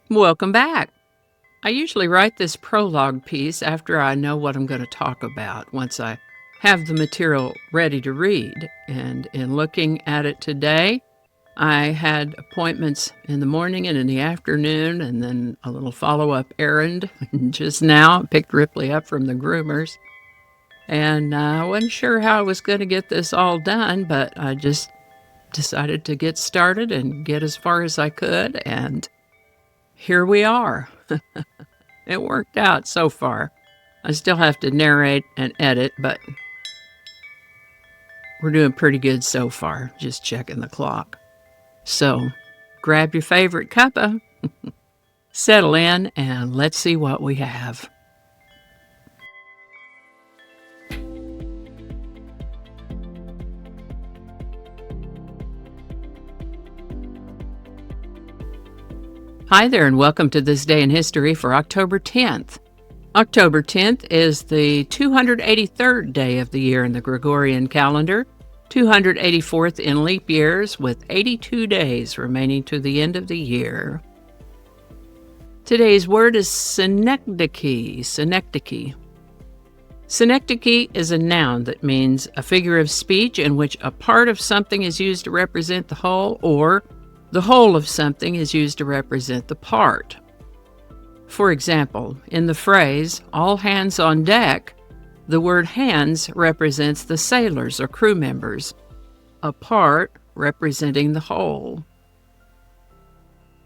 Welcome back. I usually write this prologue piece after I know what I'm going to talk about, once I have the material ready to read. And in looking at it today, I had appointments in the morning and in the afternoon, and then a little follow-up errand just now. I picked Ripley up from the groomers. And I wasn't sure how I was going to get this all done, but I just decided to get started and get as far as I could, and here we are. It worked out so far. I still have to narrate and edit, but we're doing pretty good so far, just checking the clock. So grab your favorite cuppa, settle in, and let's see what we have. Hi there, and welcome to This Day in History for October 10th. October 10th is the 283rd day of the year in the Gregorian calendar, 284th in leap years, with 82 days remaining to the end of the year. Today's word is synecdoche. Synecdoche. Synecdoche is a noun that means a figure of speech in which a part of something is used to represent the whole, or the whole of something is used to represent the part. For example, in the phrase, all hands on deck, the word hands represents the sailors or crew members, a part representing the whole.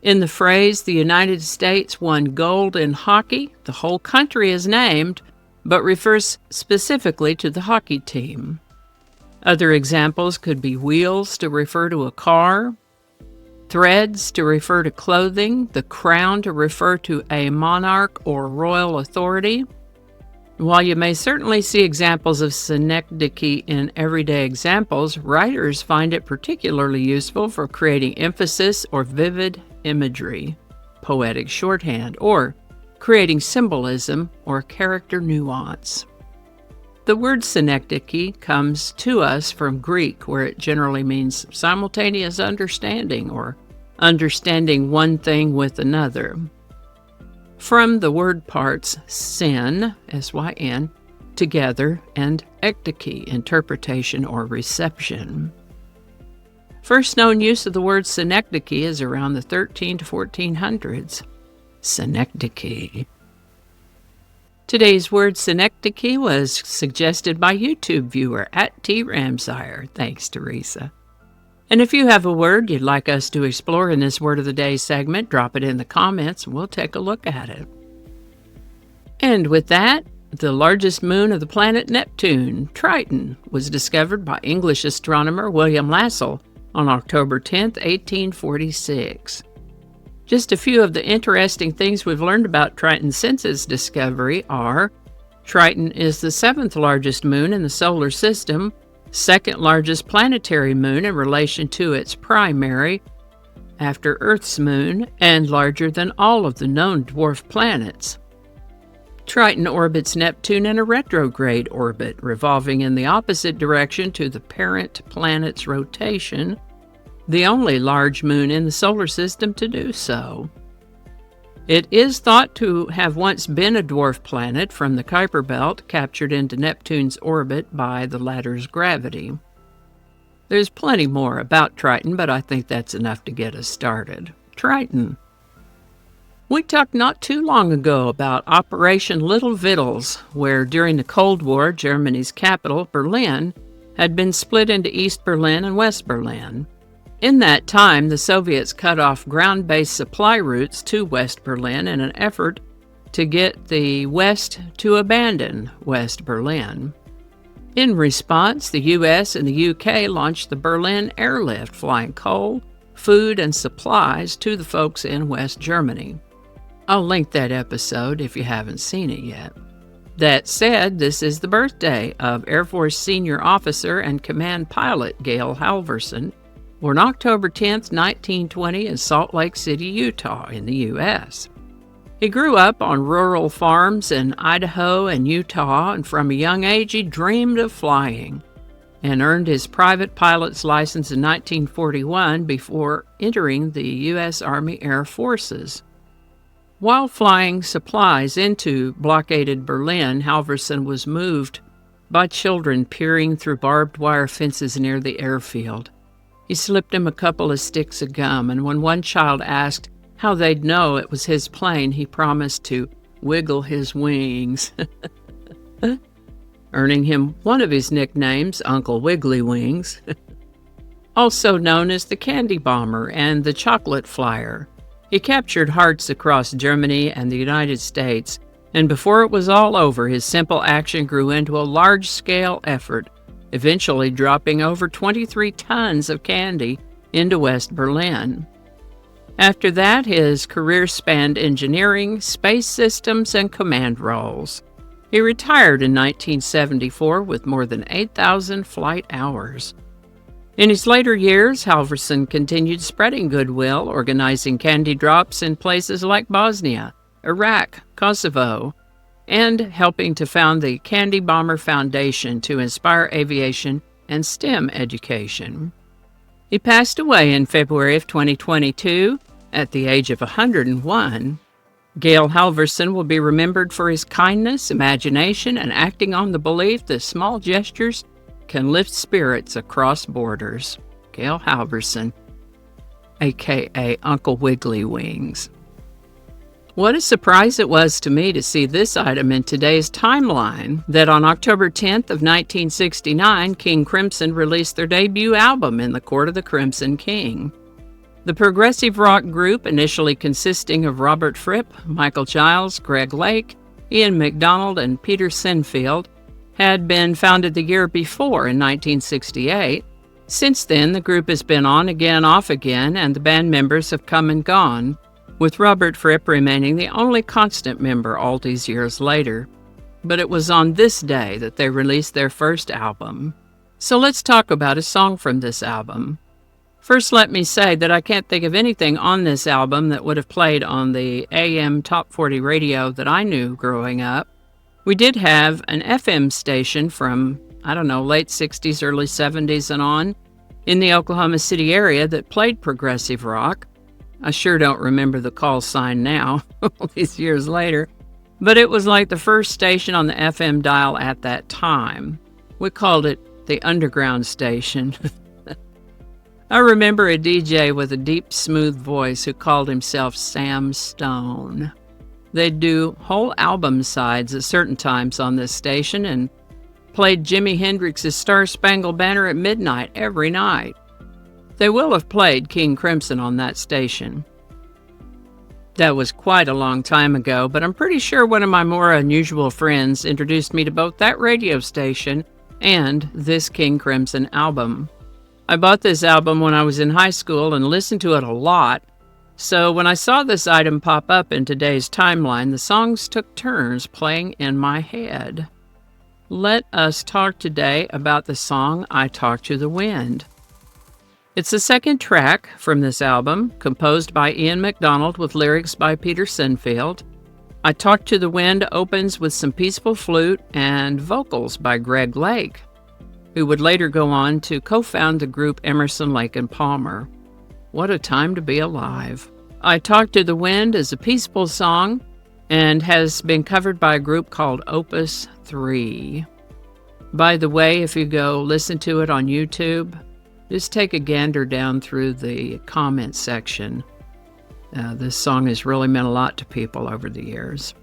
In the phrase, the United States won gold in hockey, the whole country is named, but refers specifically to the hockey team. Other examples could be wheels to refer to a car, threads to refer to clothing, the crown to refer to a monarch or royal authority. While you may certainly see examples of synecdoche in everyday examples, writers find it particularly useful for creating emphasis or vivid imagery, poetic shorthand, or creating symbolism or character nuance. The word synecdoche comes to us from Greek, where it generally means simultaneous understanding or understanding one thing with another. From the word parts syn, S-Y-N, together, and ekdoche, interpretation or reception. First known use of the word synecdoche is around the 13 to 1400s. Synecdoche. Today's word synecdoche was suggested by YouTube viewer @TRamsire. Thanks, Teresa. And if you have a word you'd like us to explore in this Word of the Day segment, drop it in the comments and we'll take a look at it. And with that, the largest moon of the planet Neptune, Triton, was discovered by English astronomer William Lassell on October 10, 1846. Just a few of the interesting things we've learned about Triton since its discovery are: Triton is the 7th largest moon in the solar system, second largest planetary moon in relation to its primary, after Earth's moon, and larger than all of the known dwarf planets. Triton orbits Neptune in a retrograde orbit, revolving in the opposite direction to the parent planet's rotation, the only large moon in the solar system to do so. It is thought to have once been a dwarf planet from the Kuiper Belt, captured into Neptune's orbit by the latter's gravity. There's plenty more about Triton, but I think that's enough to get us started. Triton. We talked not too long ago about Operation Little Vittles, where during the Cold War, Germany's capital, Berlin, had been split into East Berlin and West Berlin. In that time, the Soviets cut off ground-based supply routes to West Berlin in an effort to get the West to abandon West Berlin. In response, the U.S. and the U.K. launched the Berlin Airlift, flying coal, food, and supplies to the folks in West Germany. I'll link that episode if you haven't seen it yet. That said, this is the birthday of Air Force Senior Officer and Command Pilot Gail Halvorsen, born October 10, 1920 in Salt Lake City, Utah, in the U.S. He grew up on rural farms in Idaho and Utah, and from a young age he dreamed of flying, and earned his private pilot's license in 1941 before entering the U.S. Army Air Forces. While flying supplies into blockaded Berlin, Halvorsen was moved by children peering through barbed wire fences near the airfield. He slipped him a couple of sticks of gum, and when one child asked how they'd know it was his plane, he promised to wiggle his wings, earning him one of his nicknames, Uncle Wiggly Wings, also known as the Candy Bomber and the Chocolate Flyer. He captured hearts across Germany and the United States, and before it was all over, his simple action grew into a large-scale effort, eventually dropping over 23 tons of candy into West Berlin. After that, his career spanned engineering, space systems, and command roles. He retired in 1974 with more than 8,000 flight hours. In his later years, Halvorsen continued spreading goodwill, organizing candy drops in places like Bosnia, Iraq, Kosovo, and helping to found the Candy Bomber Foundation to inspire aviation and STEM education. He passed away in February of 2022 at the age of 101. Gail Halvorsen will be remembered for his kindness, imagination, and acting on the belief that small gestures can lift spirits across borders. Gail Halvorsen, a.k.a. Uncle Wiggly Wings. What a surprise it was to me to see this item in today's timeline, that on October 10th of 1969, King Crimson released their debut album, In the Court of the Crimson King. The progressive rock group, initially consisting of Robert Fripp, Michael Giles, Greg Lake, Ian MacDonald, and Peter Sinfield, had been founded the year before in 1968. Since then, the group has been on again, off again, and the band members have come and gone, with Robert Fripp remaining the only constant member all these years later. But it was on this day that they released their first album. So let's talk about a song from this album. First, let me say that I can't think of anything on this album that would have played on the AM Top 40 radio that I knew growing up. We did have an FM station from, late 60s, early 70s and on, in the Oklahoma City area that played progressive rock. I sure don't remember the call sign now, all these years later, but it was like the first station on the FM dial at that time. We called it the underground station. I remember a DJ with a deep, smooth voice who called himself Sam Stone. They'd do whole album sides at certain times on this station and played Jimi Hendrix's Star Spangled Banner at midnight every night. They will have played King Crimson on that station. That was quite a long time ago, but I'm pretty sure one of my more unusual friends introduced me to both that radio station and this King Crimson album. I bought this album when I was in high school and listened to it a lot, so when I saw this item pop up in today's timeline, the songs took turns playing in my head. Let us talk today about the song I Talk to the Wind. It's the second track from this album, composed by Ian MacDonald with lyrics by Peter Sinfield. I Talk to the Wind opens with some peaceful flute and vocals by Greg Lake, who would later go on to co-found the group Emerson, Lake and Palmer. What a time to be alive. I Talk to the Wind is a peaceful song and has been covered by a group called Opus 3. By the way, if you go listen to it on YouTube, just take a gander down through the comment section. This song has really meant a lot to people over the years.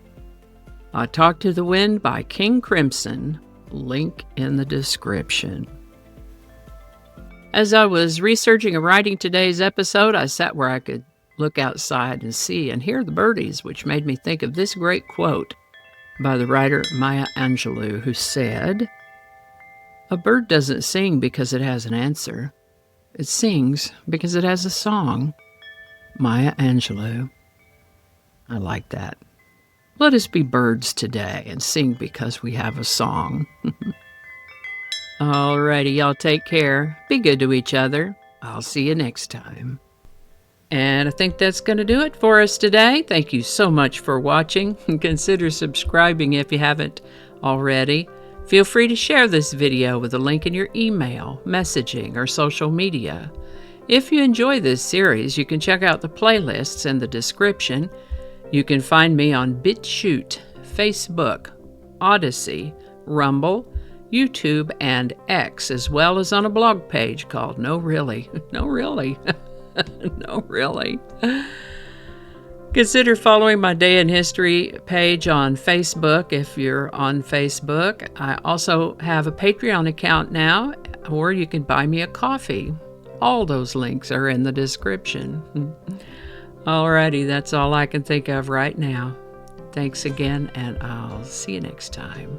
I Talk to the Wind by King Crimson. Link in the description. As I was researching and writing today's episode, I sat where I could look outside and see and hear the birdies, which made me think of this great quote by the writer Maya Angelou, who said, "A bird doesn't sing because it has an answer. It sings because it has a song." Maya Angelou. I like that. Let us be birds today and sing because we have a song. Alrighty, y'all take care. Be good to each other. I'll see you next time. And I think that's going to do it for us today. Thank you so much for watching. Consider subscribing if you haven't already. Feel free to share this video with a link in your email, messaging, or social media. If you enjoy this series, you can check out the playlists in the description. You can find me on BitChute, Facebook, Odyssey, Rumble, YouTube, and X, as well as on a blog page called No Really. No Really. No Really. Consider following my Day in History page on Facebook if you're on Facebook. I also have a Patreon account now, or you can buy me a coffee. All those links are in the description. Alrighty, that's all I can think of right now. Thanks again, and I'll see you next time.